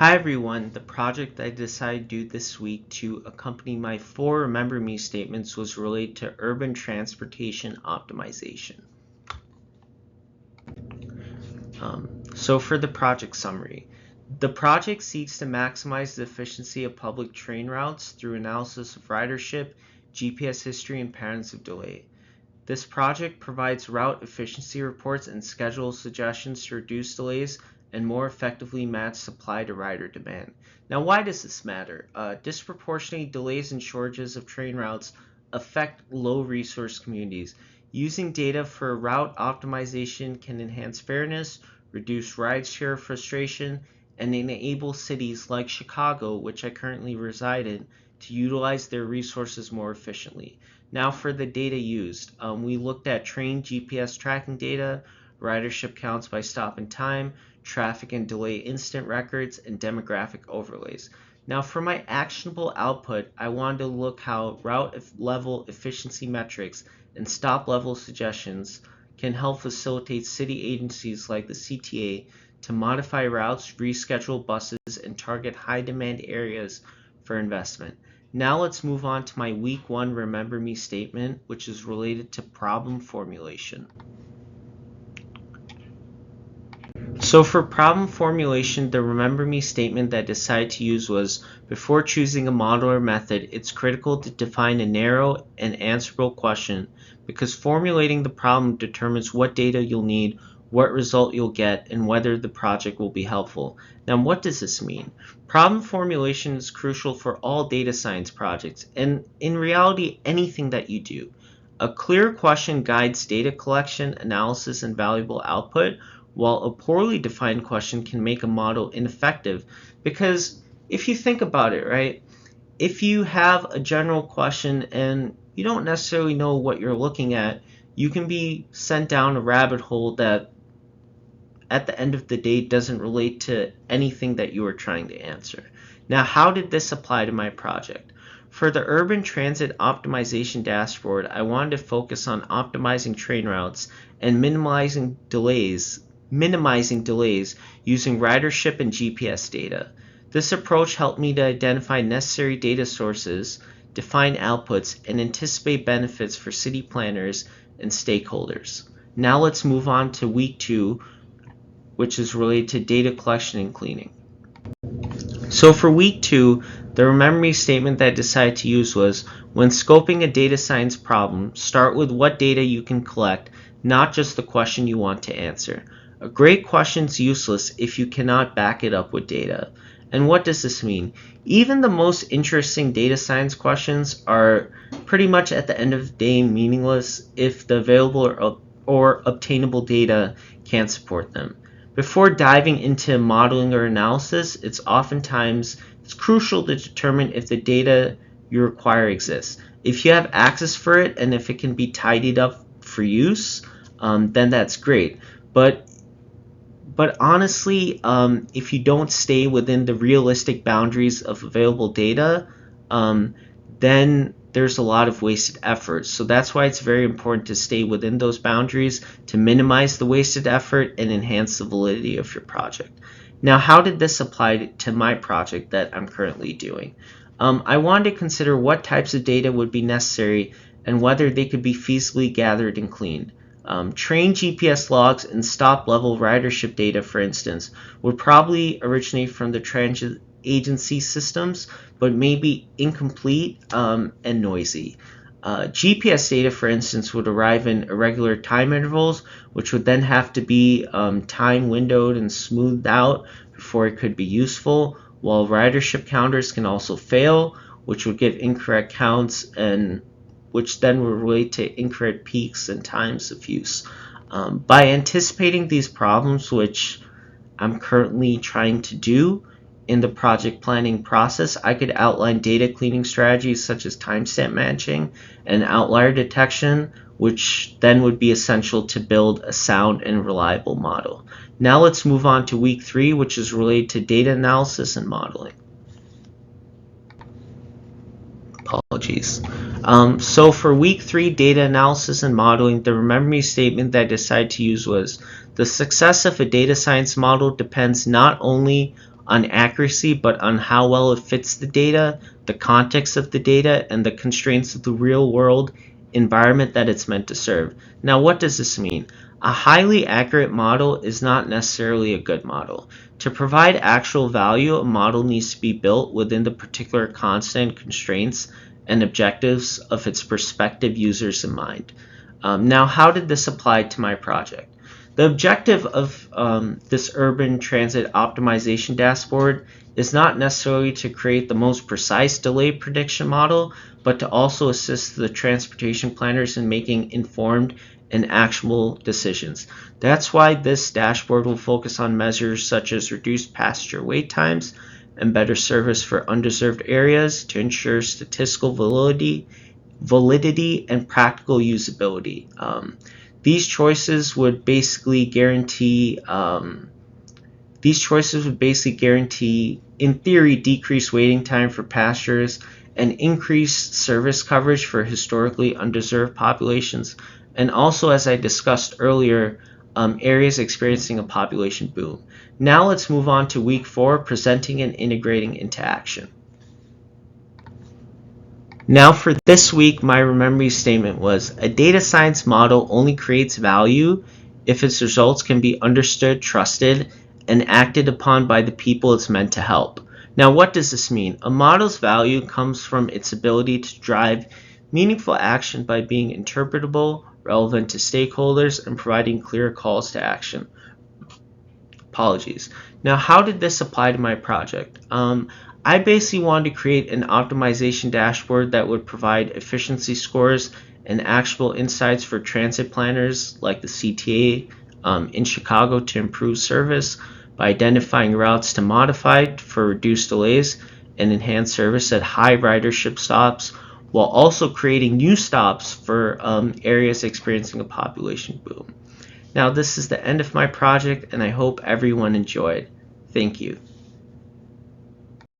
Hi everyone, the project I decided to do this week to accompany my 4 Remember Me statements was related to urban transportation optimization. So for the project summary, the project seeks to maximize the efficiency of public train routes through analysis of ridership, GPS history, and patterns of delay. This project provides route efficiency reports and schedule suggestions to reduce delays and more effectively match supply to rider demand. Now, why does this matter? Disproportionate delays and shortages of train routes affect low-resource communities. Using data for route optimization can enhance fairness, reduce rideshare frustration, and enable cities like Chicago, which I currently reside in, to utilize their resources more efficiently. Now for the data used, we looked at train GPS tracking data, ridership counts by stop and time, traffic and delay incident records, and demographic overlays. Now for my actionable output, I wanted to look how route level efficiency metrics and stop level suggestions can help facilitate city agencies like the CTA to modify routes, reschedule buses, and target high demand areas for investment. Now let's move on to my week 1 Remember Me statement, which is related to problem formulation. So for problem formulation, the Remember Me statement that I decided to use was, before choosing a model or method, it's critical to define a narrow and answerable question, because formulating the problem determines what data you'll need, what result you'll get, and whether the project will be helpful. Now, what does this mean? Problem formulation is crucial for all data science projects, and in reality, anything that you do. A clear question guides data collection, analysis, and valuable output, while a poorly defined question can make a model ineffective. Because if you think about it, right, if you have a general question and you don't necessarily know what you're looking at, you can be sent down a rabbit hole that at the end of the day doesn't relate to anything that you are trying to answer. Now, how did this apply to my project? For the urban transit optimization dashboard, I wanted to focus on optimizing train routes and minimizing delays using ridership and GPS data. This approach helped me to identify necessary data sources, define outputs, and anticipate benefits for city planners and stakeholders. Now let's move on to week 2, which is related to data collection and cleaning. So for week 2, the Remember Me statement that I decided to use was, when scoping a data science problem, start with what data you can collect, not just the question you want to answer. A great question is useless if you cannot back it up with data. And what does this mean? Even the most interesting data science questions are pretty much at the end of the day meaningless if the available or obtainable data can't support them. Before diving into modeling or analysis, it's crucial to determine if the data you require exists. If you have access for it and if it can be tidied up for use, then that's great. But honestly, if you don't stay within the realistic boundaries of available data, then there's a lot of wasted effort. So that's why it's very important to stay within those boundaries to minimize the wasted effort and enhance the validity of your project. Now, how did this apply to my project that I'm currently doing? I wanted to consider what types of data would be necessary and whether they could be feasibly gathered and cleaned. Train GPS logs and stop-level ridership data, for instance, would probably originate from the transit agency systems, but may be incomplete and noisy. GPS data, for instance, would arrive in irregular time intervals, which would then have to be time windowed and smoothed out before it could be useful, while ridership counters can also fail, which would give incorrect counts and which then will relate to incorrect peaks and times of use. By anticipating these problems, which I'm currently trying to do in the project planning process, I could outline data cleaning strategies such as timestamp matching and outlier detection, which then would be essential to build a sound and reliable model. Now let's move on to week 3, which is related to data analysis and modeling. Apologies. So for week 3 data analysis and modeling, the Remember Me statement that I decided to use was, the success of a data science model depends not only on accuracy, but on how well it fits the data, the context of the data, and the constraints of the real world environment that it's meant to serve. Now, what does this mean? A highly accurate model is not necessarily a good model. To provide actual value, a model needs to be built within the particular constant constraints and objectives of its prospective users in mind. Now, how did this apply to my project? The objective of this urban transit optimization dashboard is not necessarily to create the most precise delay prediction model, but to also assist the transportation planners in making informed and actionable decisions. That's why this dashboard will focus on measures such as reduced passenger wait times and better service for underserved areas to ensure statistical validity and practical usability. These choices would basically guarantee, in theory, decreased waiting time for passengers and increased service coverage for historically underserved populations, and also, as I discussed earlier, areas experiencing a population boom. Now let's move on to week 4, presenting and integrating into action. Now for this week, my memory statement was, a data science model only creates value if its results can be understood, trusted, and acted upon by the people it's meant to help. Now, what does this mean? A model's value comes from its ability to drive meaningful action by being interpretable, relevant to stakeholders, and providing clear calls to action. Apologies. Now, how did this apply to my project? I basically wanted to create an optimization dashboard that would provide efficiency scores and actionable insights for transit planners like the CTA in Chicago to improve service by identifying routes to modify for reduced delays and enhance service at high ridership stops, while also creating new stops for areas experiencing a population boom. Now, this is the end of my project, and I hope everyone enjoyed. Thank you.